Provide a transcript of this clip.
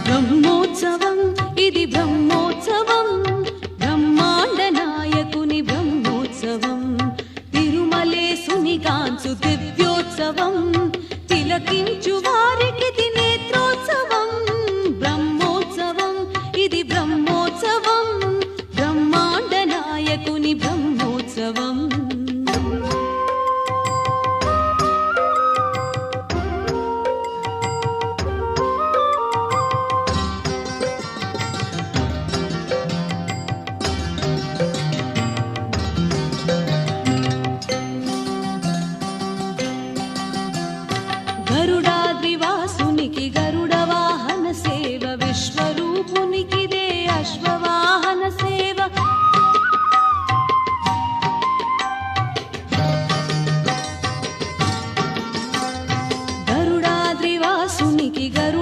బ్రహ్మోత్సవం ఇది బ్రహ్మోత్సవం బ్రహ్మాండ నాయకుని బ్రహ్మోత్సవం తిరుమలేసుని కాంచు దివ్యోత్సవం తిలకించు వారికి